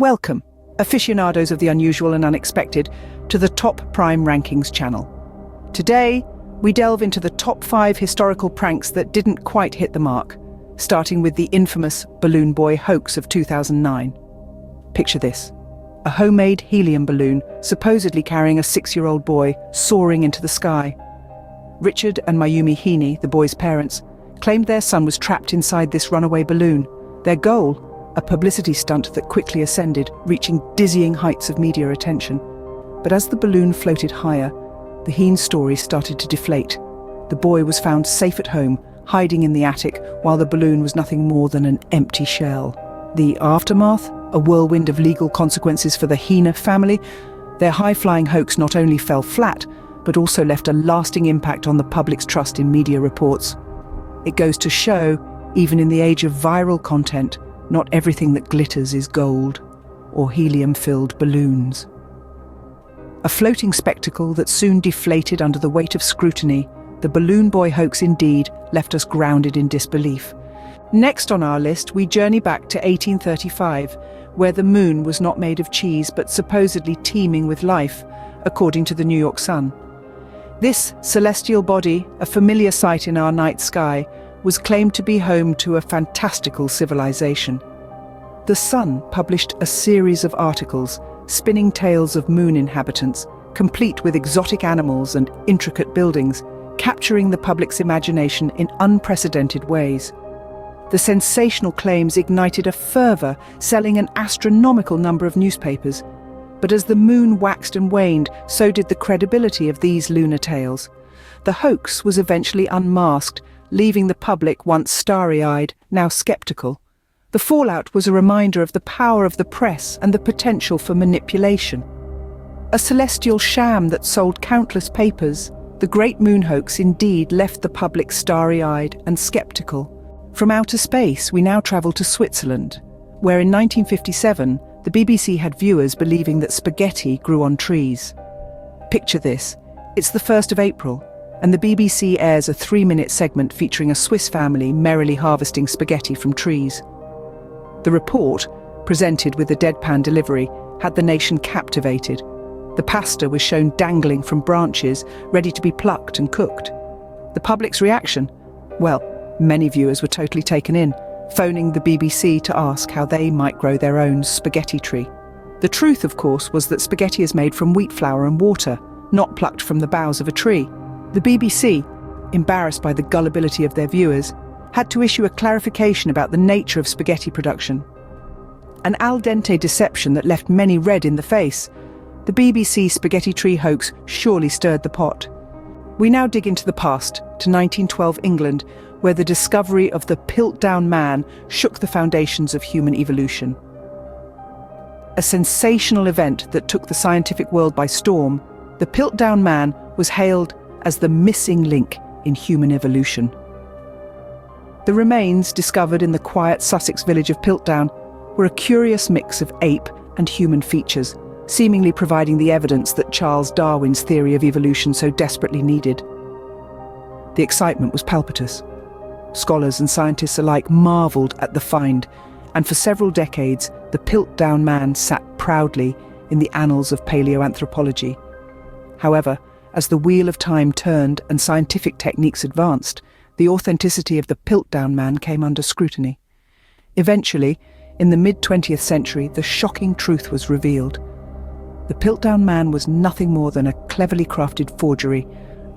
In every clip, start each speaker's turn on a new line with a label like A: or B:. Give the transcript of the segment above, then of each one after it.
A: Welcome, aficionados of the unusual and unexpected, to the Top Prime Rankings channel. Today, we delve into the top 5 historical pranks that didn't quite hit the mark, starting with the infamous balloon boy hoax of 2009. Picture this: a homemade helium balloon supposedly carrying a 6-year-old boy soaring into the sky. Richard and Mayumi Heaney, the boy's parents, claimed their son was trapped inside this runaway balloon. Their goal? A publicity stunt that quickly ascended, reaching dizzying heights of media attention. But as the balloon floated higher, the Heaney story started to deflate. The boy was found safe at home, hiding in the attic, while the balloon was nothing more than an empty shell. The aftermath? A whirlwind of legal consequences for the Heaney family. Their high-flying hoax not only fell flat, but also left a lasting impact on the public's trust in media reports. It goes to show, even in the age of viral content, not everything that glitters is gold or helium-filled balloons. A floating spectacle that soon deflated under the weight of scrutiny, the balloon boy hoax indeed left us grounded in disbelief. Next on our list, we journey back to 1835, where the moon was not made of cheese but supposedly teeming with life, according to the New York Sun. This celestial body, a familiar sight in our night sky, was claimed to be home to a fantastical civilization. The Sun published a series of articles spinning tales of moon inhabitants, complete with exotic animals and intricate buildings, capturing the public's imagination in unprecedented ways. The sensational claims ignited a fervor, selling an astronomical number of newspapers. But as the moon waxed and waned, so did the credibility of these lunar tales. The hoax was eventually unmasked, leaving the public, once starry-eyed, now skeptical. The fallout was a reminder of the power of the press and the potential for manipulation. A celestial sham that sold countless papers, the Great Moon Hoax indeed left the public starry-eyed and skeptical. From outer space, we now travel to Switzerland, where in 1957, the BBC had viewers believing that spaghetti grew on trees. Picture this: it's the 1st of April, and the BBC airs a 3-minute segment featuring a Swiss family merrily harvesting spaghetti from trees. The report, presented with a deadpan delivery, had the nation captivated. The pasta was shown dangling from branches, ready to be plucked and cooked. The public's reaction? Well, many viewers were totally taken in, phoning the BBC to ask how they might grow their own spaghetti tree. The truth, of course, was that spaghetti is made from wheat flour and water, not plucked from the boughs of a tree. The BBC, embarrassed by the gullibility of their viewers, had to issue a clarification about the nature of spaghetti production. An al dente deception that left many red in the face. The BBC spaghetti tree hoax surely stirred the pot. We now dig into the past, to 1912 England, where the discovery of the Piltdown Man shook the foundations of human evolution. A sensational event that took the scientific world by storm, the Piltdown Man was hailed as the missing link in human evolution. The remains, discovered in the quiet Sussex village of Piltdown, were a curious mix of ape and human features, seemingly providing the evidence that Charles Darwin's theory of evolution so desperately needed. The excitement was palpitous. Scholars and scientists alike marveled at the find, and for several decades, the Piltdown Man sat proudly in the annals of paleoanthropology. However, as the wheel of time turned and scientific techniques advanced, the authenticity of the Piltdown Man came under scrutiny. Eventually, in the mid-20th century, the shocking truth was revealed. The Piltdown Man was nothing more than a cleverly crafted forgery,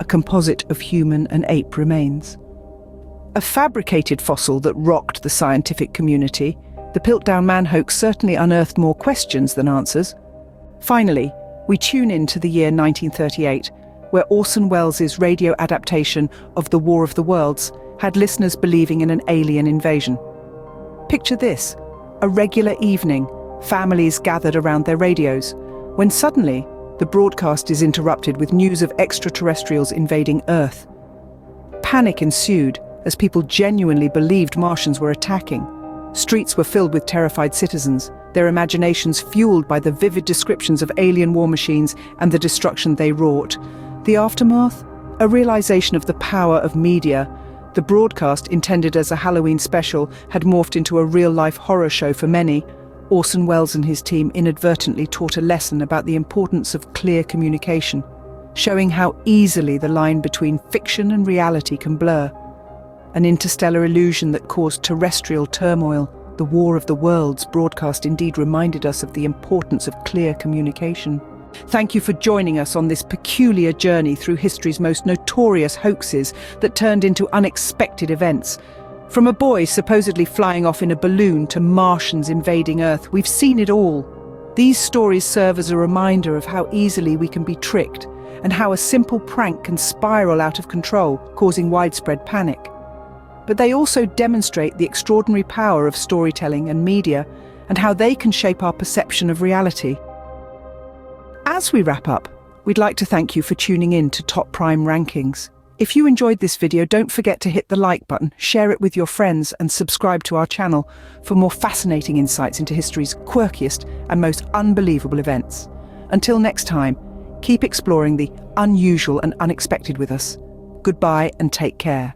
A: a composite of human and ape remains. A fabricated fossil that rocked the scientific community, the Piltdown Man hoax certainly unearthed more questions than answers. Finally, we tune in to the year 1938, where Orson Welles' radio adaptation of The War of the Worlds had listeners believing in an alien invasion. Picture this: a regular evening, families gathered around their radios, when suddenly the broadcast is interrupted with news of extraterrestrials invading Earth. Panic ensued as people genuinely believed Martians were attacking. Streets were filled with terrified citizens, their imaginations fueled by the vivid descriptions of alien war machines and the destruction they wrought. The aftermath? A realization of the power of media. The broadcast, intended as a Halloween special, had morphed into a real-life horror show for many. Orson Welles and his team inadvertently taught a lesson about the importance of clear communication, showing how easily the line between fiction and reality can blur. An interstellar illusion that caused terrestrial turmoil, the War of the Worlds broadcast indeed reminded us of the importance of clear communication. Thank you for joining us on this peculiar journey through history's most notorious hoaxes that turned into unexpected events. From a boy supposedly flying off in a balloon to Martians invading Earth, we've seen it all. These stories serve as a reminder of how easily we can be tricked and how a simple prank can spiral out of control, causing widespread panic. But they also demonstrate the extraordinary power of storytelling and media and how they can shape our perception of reality. As we wrap up, we'd like to thank you for tuning in to Top Prime Rankings. If you enjoyed this video, don't forget to hit the like button, share it with your friends, and subscribe to our channel for more fascinating insights into history's quirkiest and most unbelievable events. Until next time, keep exploring the unusual and unexpected with us. Goodbye and take care.